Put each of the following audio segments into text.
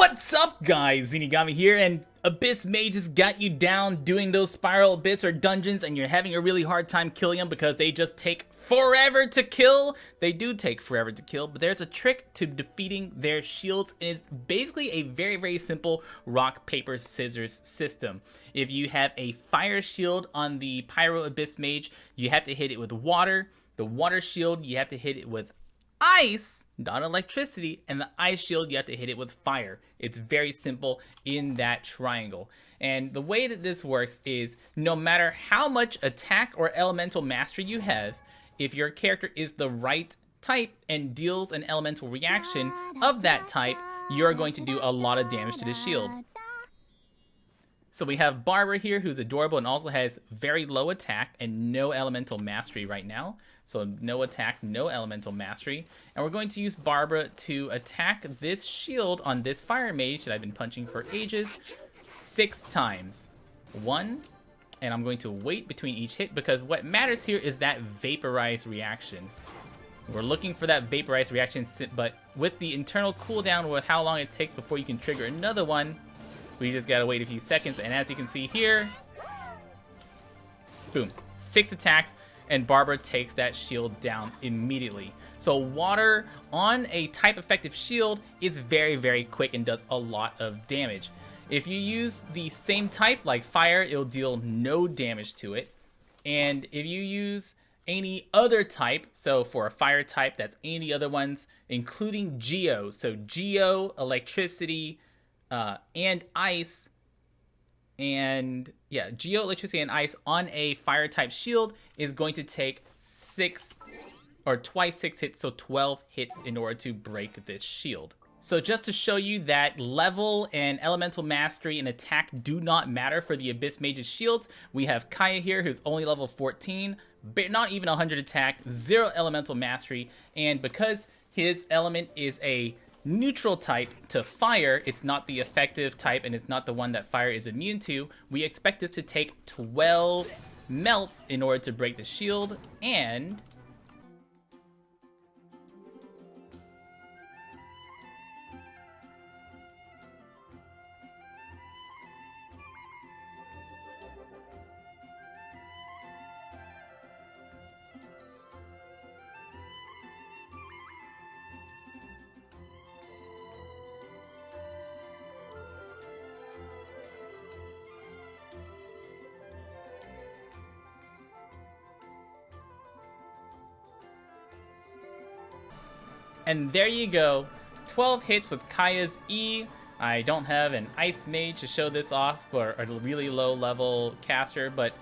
What's up, guys? Zeenigami here, and Abyss Mage has got you down doing those Spiral Abyss or dungeons, and you're having a really hard time killing them because they just take forever to kill. They do take forever to kill, but there's a trick to defeating their shields, and it's basically a very, very simple rock, paper, scissors system. If you have a fire shield on the Pyro Abyss Mage, you have to hit it with water. The water shield, you have to hit it with ice, not electricity, and the ice shield, you have to hit it with fire. It's very simple in that triangle. And the way that this works is no matter how much attack or elemental mastery you have, if your character is the right type and deals an elemental reaction of that type, you're going to do a lot of damage to the shield. So we have Barbara here, who's adorable and also has very low attack and no elemental mastery right now. So no attack, no elemental mastery. And we're going to use Barbara to attack this shield on this fire mage that I've been punching for ages 6 times. 1, and I'm going to wait between each hit because what matters here is that vaporize reaction. We're looking for that vaporize reaction, but with the internal cooldown with how long it takes before you can trigger another one, we just gotta wait a few seconds. And as you can see here, boom, 6 attacks. And Barbara takes that shield down immediately. So water on a type effective shield is very, very quick and does a lot of damage. If you use the same type like fire, it'll deal no damage to it. And if you use any other type, so for a fire type, that's any other ones, including Geo. So Geo, electricity, and ice, and yeah, Geo, electricity, and ice on a fire type shield is going to take 6 or twice 6 hits, so 12 hits in order to break this shield. So just to show you that level and elemental mastery and attack do not matter for the Abyss Mage's shields, we have Kaya here, who's only level 14, but not even 100 attack, 0 elemental mastery, and because his element is a neutral type to fire, it's not the effective type and it's not the one that fire is immune to, we expect this to take 12 melts in order to break the shield. And there you go, 12 hits with Kaya's E. I don't have an Ice Mage to show this off, or a really low level caster, but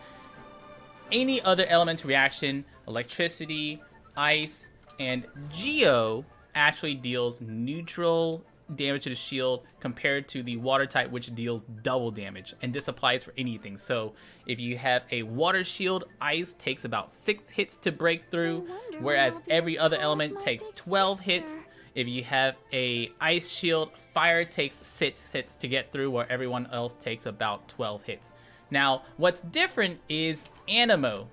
any other element reaction, electricity, ice, and Geo actually deals neutral damage to the shield compared to the water type, which deals double damage, and this applies for anything. So if you have a water shield, ice takes about 6 hits to break through, whereas every other element takes 12 hits. If you have a ice shield, fire takes 6 hits to get through, where everyone else takes about 12 hits. Now what's different is Anemo.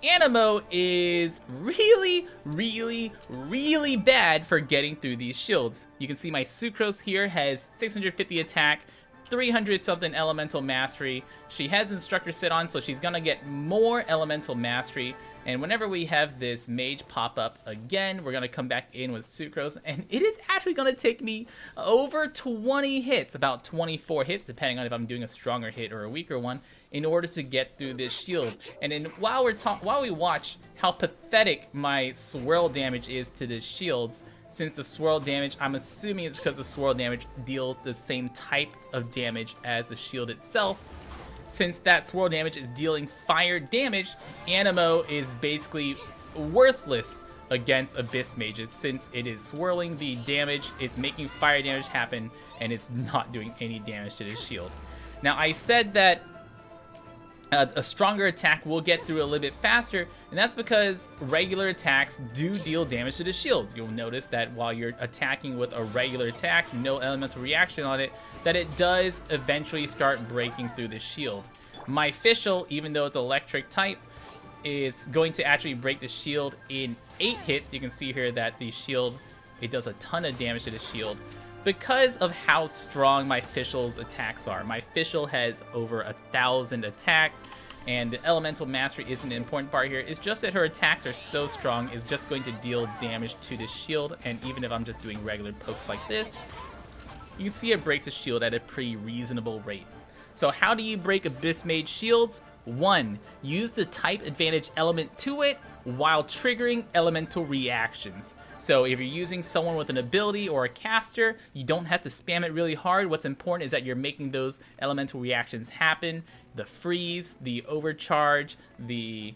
Anemo is really, really, really bad for getting through these shields. You can see my Sucrose here has 650 attack, 300 something elemental mastery. She has instructor sit on, so she's gonna get more elemental mastery. And whenever we have this mage pop up again, we're gonna come back in with Sucrose, and it is actually gonna take me over 20 hits, about 24 hits, depending on if I'm doing a stronger hit or a weaker one, in order to get through this shield. And then while we watch how pathetic my swirl damage is to the shields, since the swirl damage, I'm assuming it's because the swirl damage deals the same type of damage as the shield itself. Since that swirl damage is dealing fire damage, Anemo is basically worthless against Abyss Mages, since it is swirling the damage, it's making fire damage happen, and it's not doing any damage to the shield. Now I said that a stronger attack will get through a little bit faster, and that's because regular attacks do deal damage to the shields. You'll notice that while you're attacking with a regular attack, no elemental reaction on it, that it does eventually start breaking through the shield. My Fischl, even though it's electric type, is going to actually break the shield in 8 hits. You can see here that the shield, it does a ton of damage to the shield. because of how strong my Fischl's attacks are. My Fischl has over 1,000 attack, and the Elemental Mastery isn't an important part here. It's just that her attacks are so strong, it's just going to deal damage to the shield, and even if I'm just doing regular pokes like this, you can see it breaks the shield at a pretty reasonable rate. So how do you break Abyss Mage shields? 1. Use the type advantage element to it while triggering elemental reactions. So if you're using someone with an ability or a caster, you don't have to spam it really hard. What's important is that you're making those elemental reactions happen. The freeze, the overcharge, the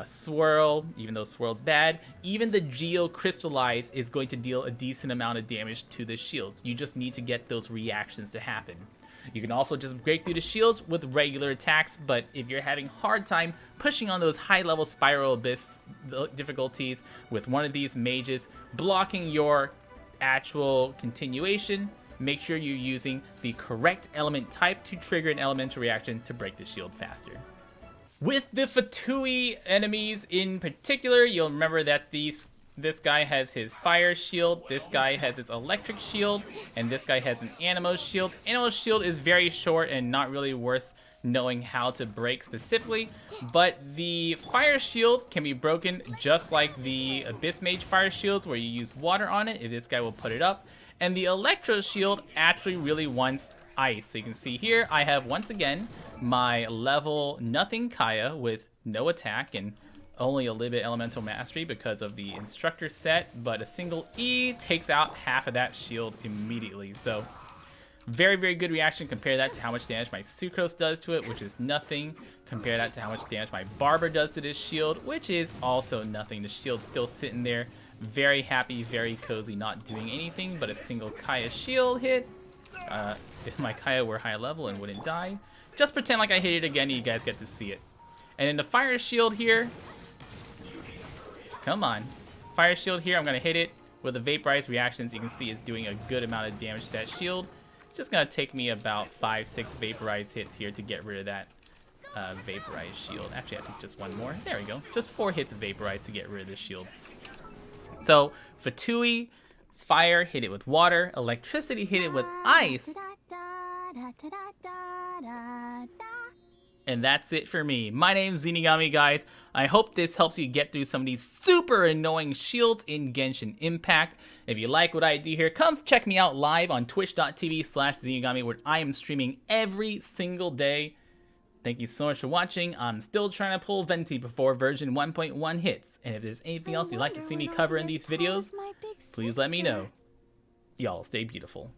swirl, even though swirl's bad. Even the Geo Crystallize is going to deal a decent amount of damage to the shield. You just need to get those reactions to happen. You can also just break through the shields with regular attacks, but if you're having a hard time pushing on those high-level Spiral Abyss difficulties with one of these mages, blocking your actual continuation, make sure you're using the correct element type to trigger an elemental reaction to break the shield faster. With the Fatui enemies in particular, you'll remember that this guy has his fire shield, this guy has his electric shield, and this guy has an Anemo shield. Anemo's shield is very short and not really worth knowing how to break specifically, but the fire shield can be broken just like the Abyss Mage fire shields where you use water on it, if this guy will put it up. And the electro shield actually really wants ice. So you can see here, I have once again my level nothing Kaya with no attack and only a little bit elemental mastery because of the instructor set, but a single E takes out half of that shield immediately. So very, very good reaction. Compare that to how much damage my Sucrose does to it, which is nothing. Compare that to how much damage my Barber does to this shield, which is also nothing. The shield's still sitting there, very happy, very cozy, not doing anything but a single Kaya shield hit. If my Kaya were high level and wouldn't die, just pretend like I hit it again and you guys get to see it. And in the fire shield here, come on. Fire shield here, I'm going to hit it with the Vaporize reactions. You can see it's doing a good amount of damage to that shield. It's just going to take me about 5-6 Vaporize hits here to get rid of that Vaporize shield. Actually, I think just one more. There we go. Just 4 hits of Vaporize to get rid of this shield. So, Fatui, fire, hit it with water. Electricity, hit it with ice. And that's it for me. My name's Zeenigami, guys. I hope this helps you get through some of these super annoying shields in Genshin Impact. If you like what I do here, come check me out live on twitch.tv/Zeenigami, where I am streaming every single day. Thank you so much for watching. I'm still trying to pull Venti before version 1.1 hits. And if there's anything else you'd like to see me cover in these videos, please let me know. Y'all stay beautiful.